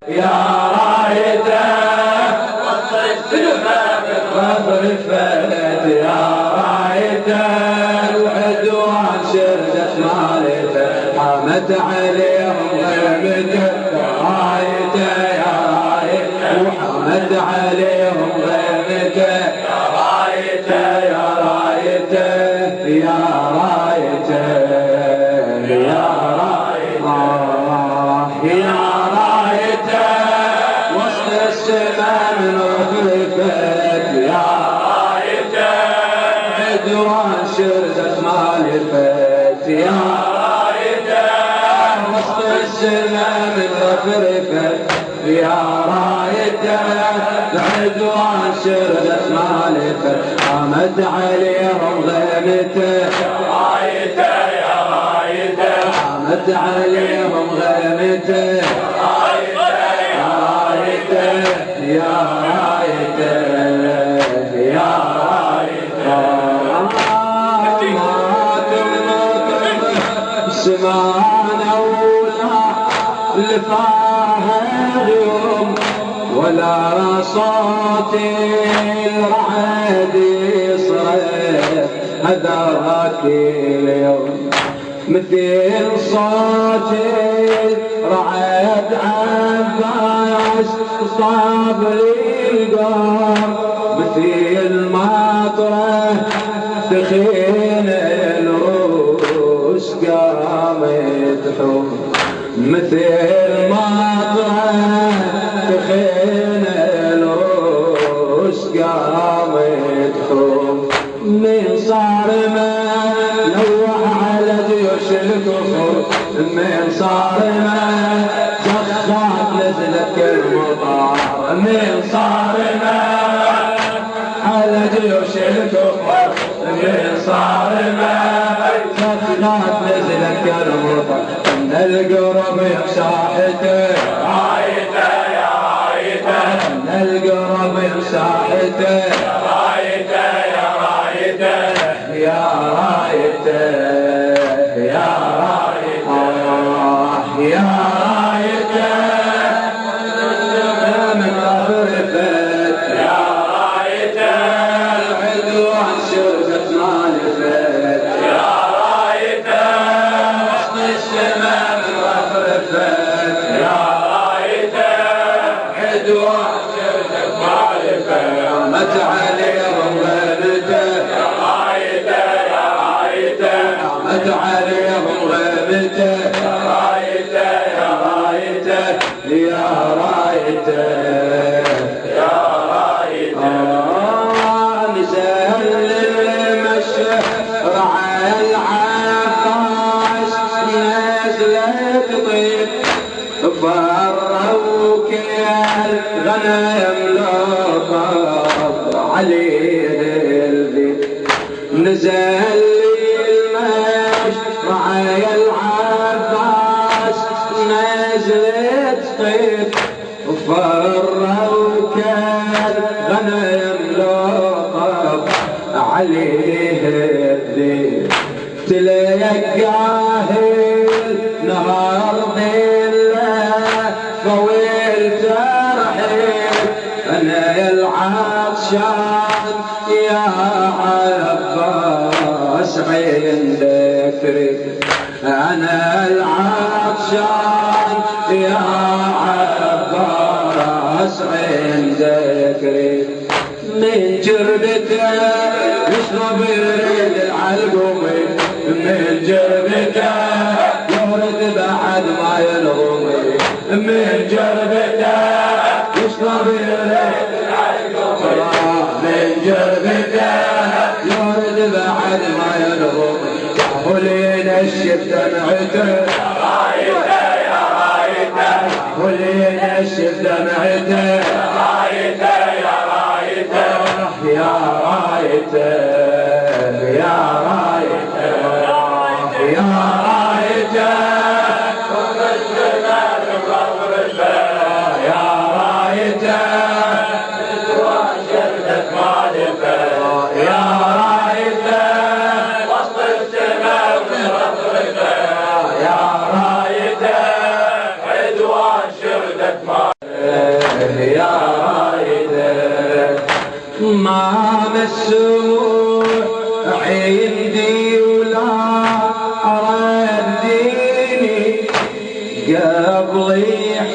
يا رايته وسط السماء بالرفات يا رايته العدوان شردت مالته حامت عليهم غيبته يا رايته يا رايته وحامت عليهم غيبته يا رايته يا رايته يا رايته يا رايته يا رايته وسط السماء من رفرفت يا رايته عدوان شردت مالفت يا رايته وسط السماء من رفرفت يا رايته عدوان شردت مالفت قامت عليهم غيمته يا رايته يا رايته قامت عليهم غيمته يا رايته يا رايته يا رايته سمعنا ولا لفاها غيوم ولا صوت الرعد يصرخ هذاك اليوم مثل صوت الرعد عباس صاب القمر مثل مطره تخين الروس قامت حب مثل مطره تخين الروس قامت حب من صار ما لوح على جيوش الكفر من صار ما زخات نزلت المطار من صار ما على جيوش الكفر من صار ما زخات نزلت المطار من القرب بساحته رايته يا رايته من القرب بساحته يا رايته يا رايته يا رايته يا رايته يا رايته من رفرفت يا رايته العدوان شردت مالفت يا رايته وسط السماء من رفرفت يا رايته عدوان شردت مالفت قامت عليهم غيبته يا رايته يا رايته قامت عليهم غيبته يا رايته يا رايته يا رايته يا رايته نزل المشي رعى العباس نزلت طيب فروا كل غنم لقب عليه البيت نزل المشي رعى العباس نزلت طيب فروا كل غنم لقب عليه الذيب تلقاه نهار بالله طويل ترحيل انا يا العطشان يا عباس عندك ريح انا العطشان يا عباس عندك ريح من جربته يشرب يريد العلقومي من جربته يورد بعد ما يلغمي من جربته يشرب يريد العلقومي من جربته يورد بعد ما يلغمي ولين الشب دمعته يا رايته يا رايته ولين الشب دمعته يا رايته يا رايته يا رايته يا رايته يا رايته يا رايته شردت مالفه يا رايته وسط السماء ورفرفه يا رايته عدوان شردت مالفه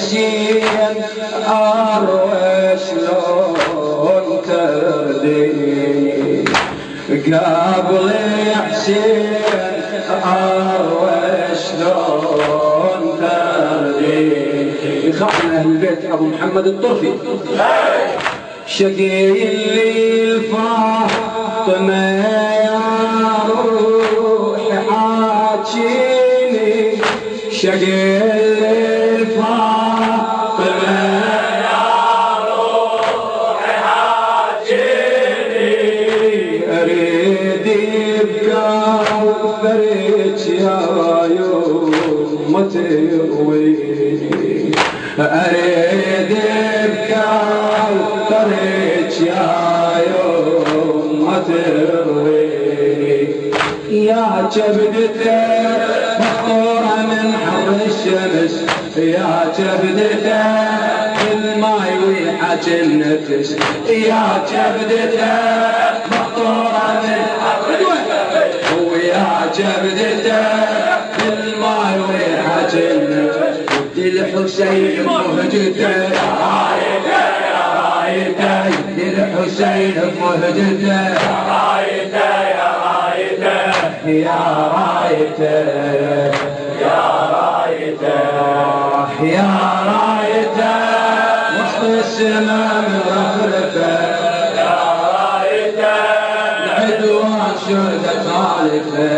حسين أروى شلون ترديني قبل حسين أروى شلون ترديني. يخافنا أهل البيت أبو محمد الطرفي شقي اللي فاطمة يا روح حاجيني شقي اللي فاطمة يا روح حاجيني أريد يبقى وفرج يا يوم ترويني أريد يبقى وفرج يا يوم ترويني يا جبدته مفطورة من حر الشمس يا جبدته الماي ويحاج النفس يا جبدته مفطورة من حر الشمس ويا جبدته الماي ويحاج النفس ودي الحسين مهجته يا رايته يا رايته ودي الحسين مهجته يا رايته يا رايته يا رايته يا رايته يا رايته وسط السماء مرفرفه يا رايته العدوان شردة خالفه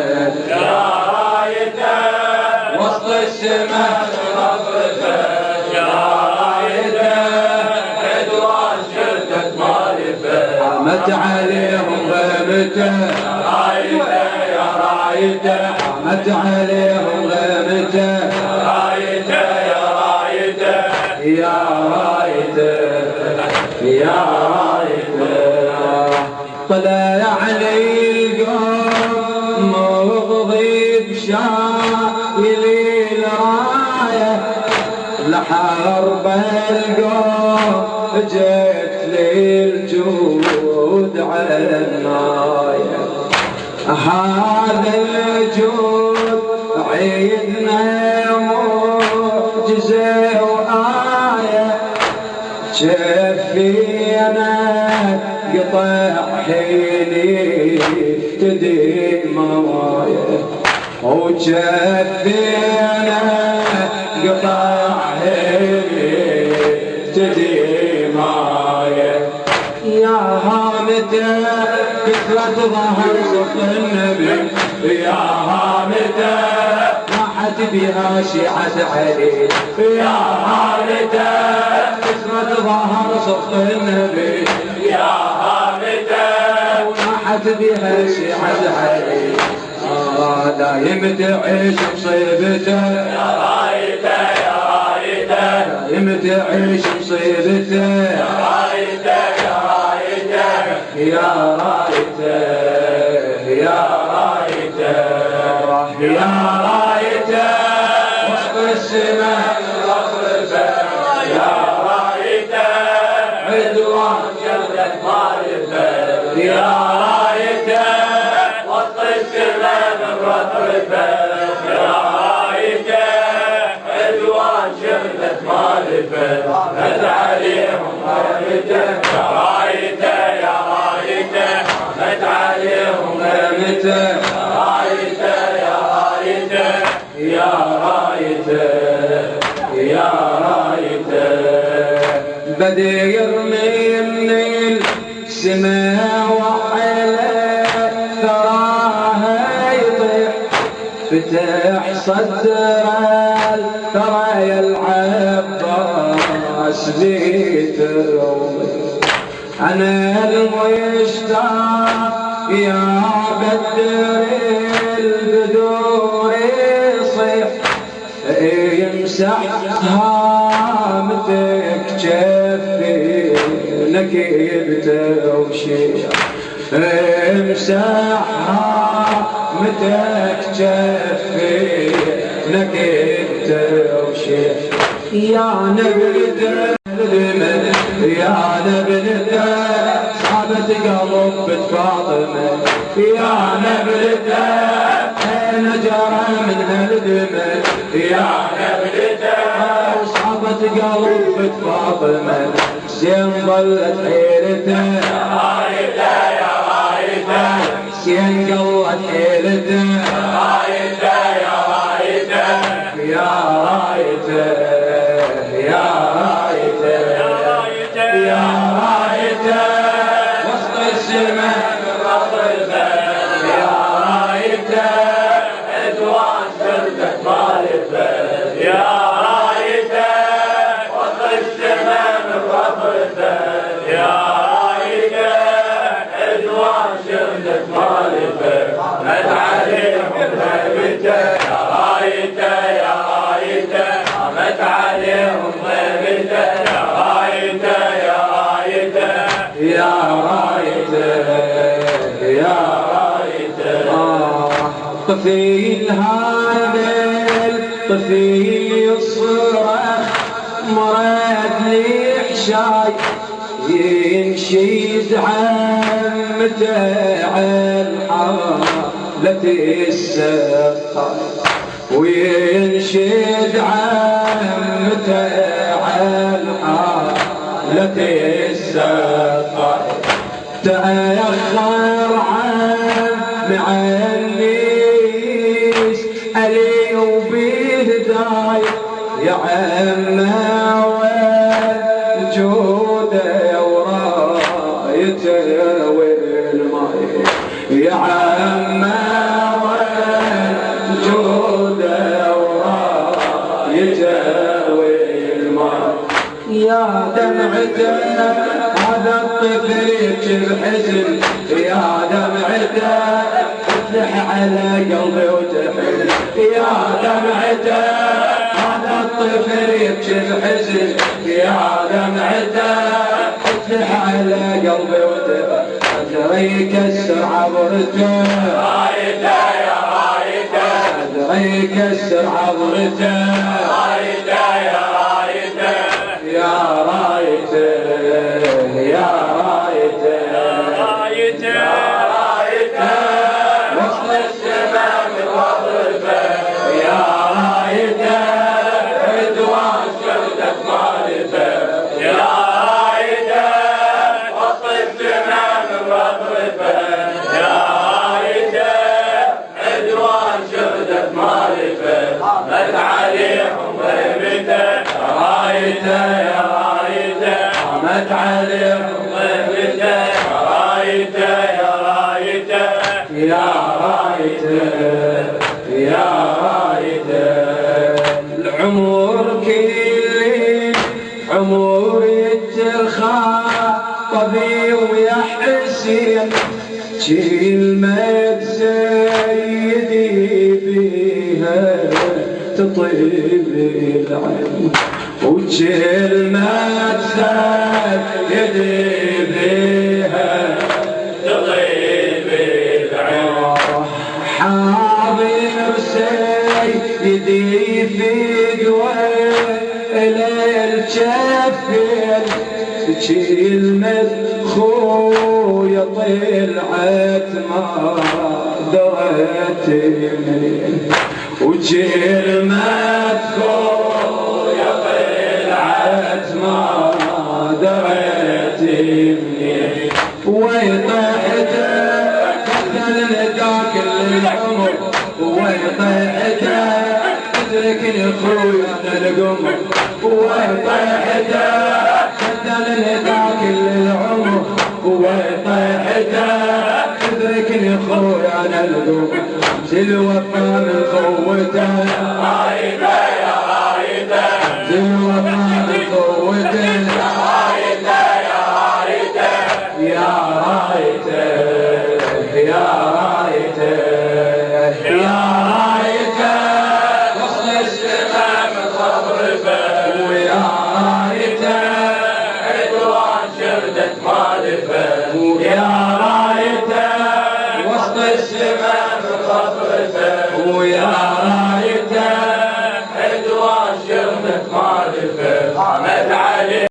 يا رايته وسط السماء مرفرفه يا رايته العدوان شردة خالفه حمت عليهم غيبته حمت عليهم غيبته رايته يا رايته يا رايته يا رايته طلع علي القوم مغضي بشايل الرايه لحرب القوم جيت لي الجود عنايه هذا الجود عيدنا معجزة وآية شفينا قطع حيني افتدي موايه وشفينا قطع حيني افتدي موايه يا هامته كثرة ظهر صف النبي يا هامته راحت بها شيعة علي يا هامته كثرة ظهر صف النبي يا هامته راحت بها شيعة علي دايم تعيش مصيبته يا رايته يا رايته دايم تعيش مصيبته يا رايته يا رايته يا رايته يا رايته وسط السماء رفرفه يا رايته عدوان جلدة خالفه يا رايته وسط السماء رفرفه يا رايته عدوان جلدة خالفه هد عليهم رايته يا رايته يا رايته هد عليهم غيمته رايته يا رايته يا رايته يا رايته بدير من السماء وعلى ثراها يطيح فتح صدر الثرى العباس بيته أنا المشتاق يا بدر البدور يصيح يمسح هامتك جفي نكبته وشيح امسح هامتك جفي نكبته وشيح يا نبلته يا نبلته صحبت قلب فاطمة يا نبلته نجرى من هالدمى يا نبلته صحبت قلبت فاطمة حسين ظلت حيرته يا رايته يا رايته حسين قلت حيرته يا رايته يا رايته يا رايته يا رايته يا رايته وسط السماء رفضه يا رايته عدوان شرطة مالفه يا رايته وسط السماء رفضه يا رايته عدوان شرطة مالفه مد عليهم غيبته يا رايته يا رايته مد عليهم غيبته يا رايته يا رايته يا رايته يا رايته طفيل هذا الطفيل يصرخ مراد لي حشاي ينشد عمته عن حالة السقاي وينشد عمته عن حالة السقاي تأخر عن النيس علي وبهداي يا عمه والجوده ورايته والماي يا عمه والجوده ورايته والماي يا دمعته هذا الطفل يبكي بحزن يا دمعته تفتح على قلبي وتحن يا دمعته هذا الطفل يبكي بحزن يا دمعته تفتح على قلبي وتحن صدري يكسر عبرته رايته يا رايته صدري يكسر عبرته رايته يا رايته يا رايته يا رايته يا رايته وصل السماء من وظيفه يا رايته عدوان شرطة مالفه يا رايته وصل السماء من وظيفه يا رايته عدوان شرطة مالفه مد عليهم غيبته يا رايته يا رايته مد عليهم غيبته يا رايته يا رايته يا رايته يا رايته العمر كل عمر الترخاء طبيب ويا حسين كلمة سيدي بيها تطيب العين وكلمة سيدي بيها تطيب العين حاضر سيدي في قوى الجفين كلمة خويا طلعت ما درت منين وكلمة خويا طلعت ما درت منين ويطيحته كثر ذاك العمر ويطيحته ادركني خويا انا القمر ويطيحته كثر ذاك العمر ويطيحته ادركني خويا انا القمر الوفا من خوته